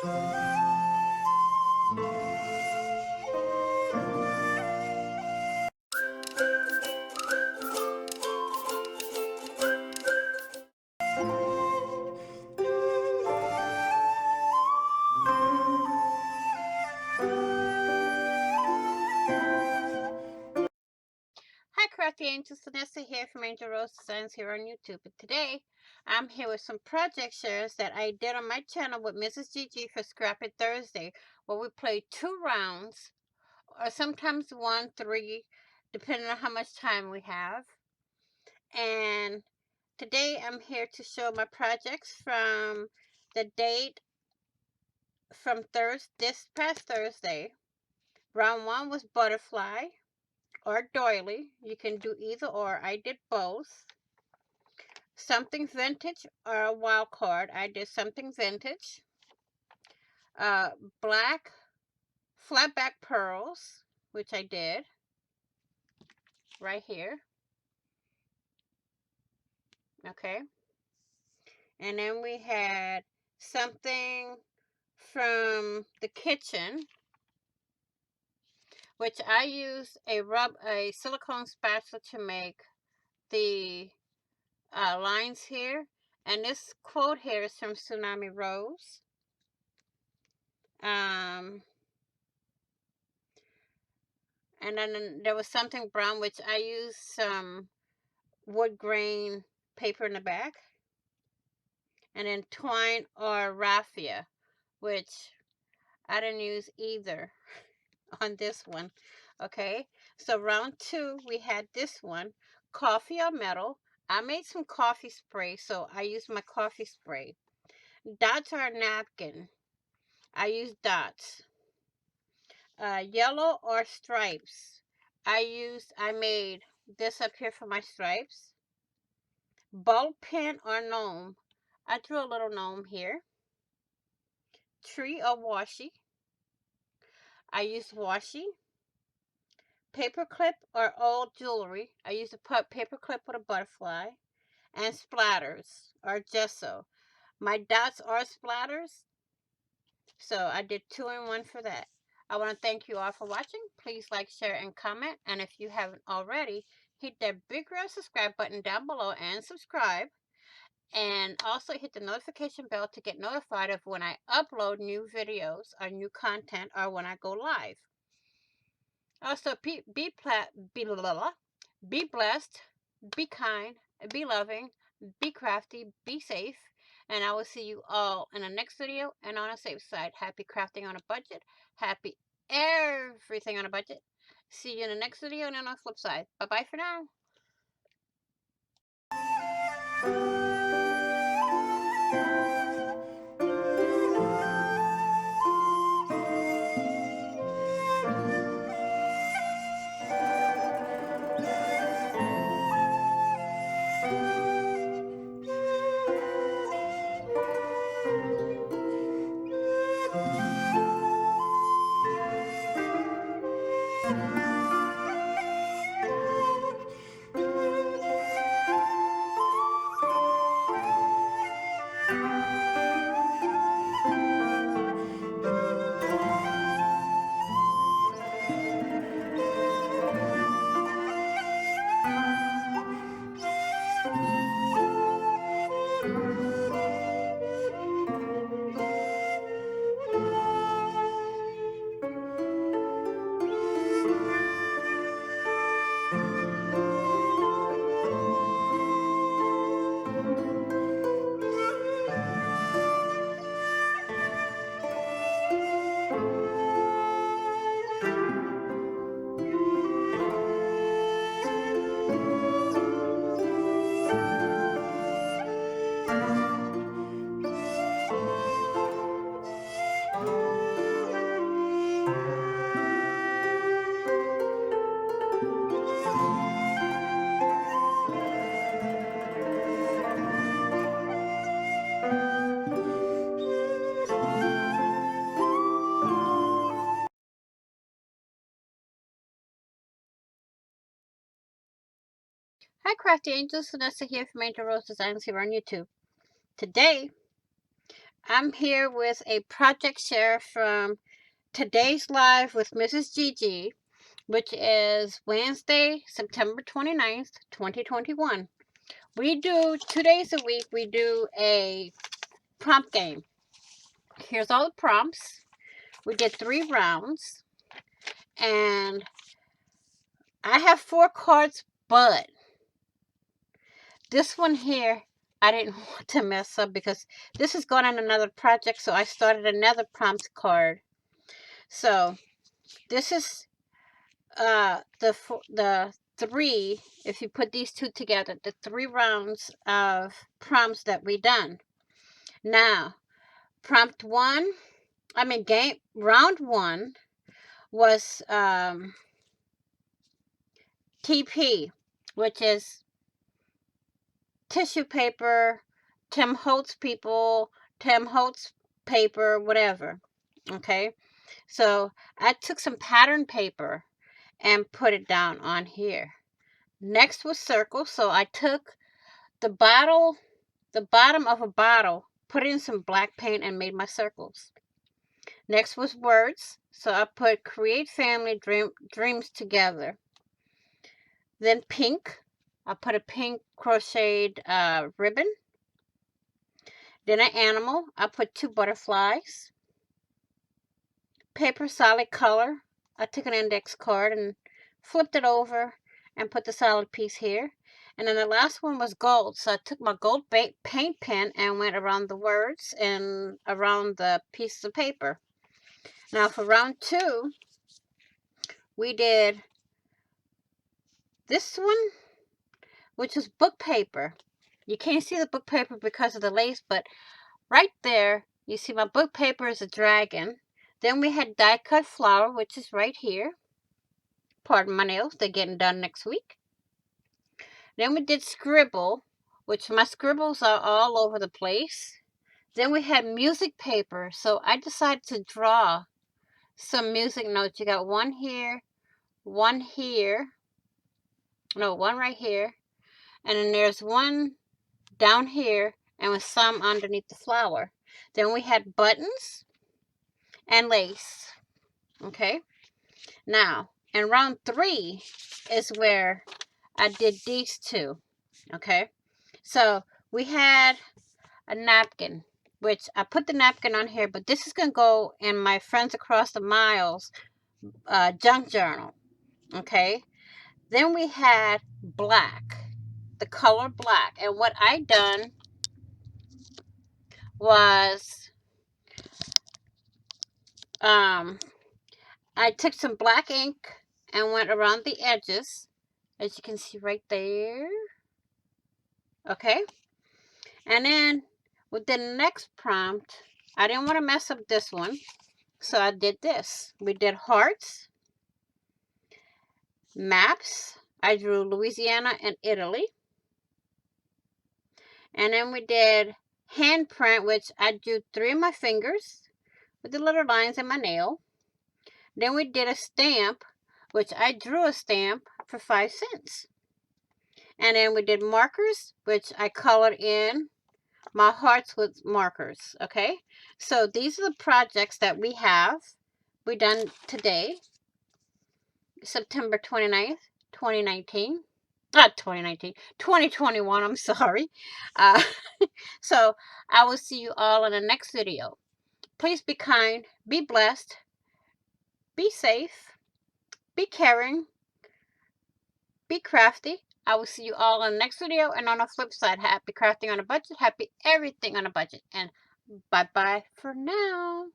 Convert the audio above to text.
Hi, Crafty Angels. Vanessa here from Angel Rose Designs here on YouTube. And today, I'm here with some project shares that I did on my channel with Mrs. Gigi for Scrap It Thursday, where we play 2 rounds, or sometimes 1, 3, depending on how much time we have. And today, I'm here to show my projects from the date from this past Thursday. Round 1 was Butterfly or Doily. You can do either or. I did both. Something vintage or a wild card. I did something vintage. Uh, Black flatback pearls, which I did right here. Okay. And then we had something from the kitchen, which I used a silicone spatula to make the lines here. And this quote here is from Tsunami Rose. And then there was something brown, which I used some wood grain paper in the back. And then twine or raffia, which I didn't use either on this one. Okay, so round 2, we had this one, coffee or metal. I made some coffee spray, so I used my coffee spray. Dots or napkin. I used dots. Yellow or stripes. I made this up here for my stripes. Ball pen or gnome. I drew a little gnome here. Tree or washi. I used washi. Paper clip or old jewelry. I used a paper clip with a butterfly. And splatters or gesso. My dots are splatters, so I did 2 in 1 for that. I want to thank you all for watching. Please like, share, and comment. And if you haven't already, hit that big red subscribe button down below and subscribe. And also hit the notification bell to get notified of when I upload new videos or new content or when I go live. Also, be blessed, be kind, be loving, be crafty, be safe. And I will see you all in the next video and on a safe side. Happy crafting on a budget. Happy everything on a budget. See you in the next video and on the flip side. Bye-bye for now. Hi, Crafty Angels. Vanessa here from Angel Rose Designs here on YouTube. Today, I'm here with a project share from today's live with Mrs. Gigi, which is Wednesday, September 29th, 2021. We do 2 days a week, we do a prompt game. Here's all the prompts. We did 3 rounds, and I have 4 cards, but this one here, I didn't want to mess up because this is going on another project, so I started another prompt card. So this is the 3, if you put these 2 together, the 3 rounds of prompts that we done. Now, round 1 was TP, which is tissue paper, Tim Holtz people, Tim Holtz paper, whatever. Okay, so I took some pattern paper and put it down on here. Next was circles, so I took the bottom of a bottle, put in some black paint and made my circles. Next was words, so I put create family dreams together. Then pink, I put a pink crocheted ribbon. Then an animal, I put 2 butterflies. Paper solid color, I took an index card and flipped it over and put the solid piece here. And then the last one was gold, so I took my gold paint pen and went around the words and around the pieces of paper. Now for round 2, we did this one, which is book paper. You can't see the book paper because of the lace, but right there, you see my book paper is a dragon. Then we had die cut flower, which is right here. Pardon my nails, they're getting done next week. Then we did scribble, which my scribbles are all over the place. Then we had music paper, so I decided to draw some music notes. You got one here, one here, no, one right here, and then there's one down here, and with some underneath the flower. Then we had buttons and lace. Okay, now in round 3 is where I did these 2. Okay, so we had a napkin, which I put the napkin on here, but this is going to go in my Friends Across the Miles junk journal. Okay, then we had black, the color black, and what I done was I took some black ink and went around the edges, as you can see right there. Okay, and then with the next prompt, I didn't want to mess up this one, so I did this. We did hearts, maps. I drew Louisiana and Italy. And then we did handprint, which I drew 3 of my fingers with the little lines in my nail. Then we did a stamp, which I drew a stamp for 5 cents. And then we did markers, which I colored in my hearts with markers. Okay, so these are the projects that we done today, September 29th, 2019. Not 2019, 2021, I'm sorry. So I will see you all in the next video. Please be kind, be blessed, be safe, be caring, be crafty. I will see you all in the next video. And on the flip side, happy crafting on a budget, happy everything on a budget. And bye-bye for now.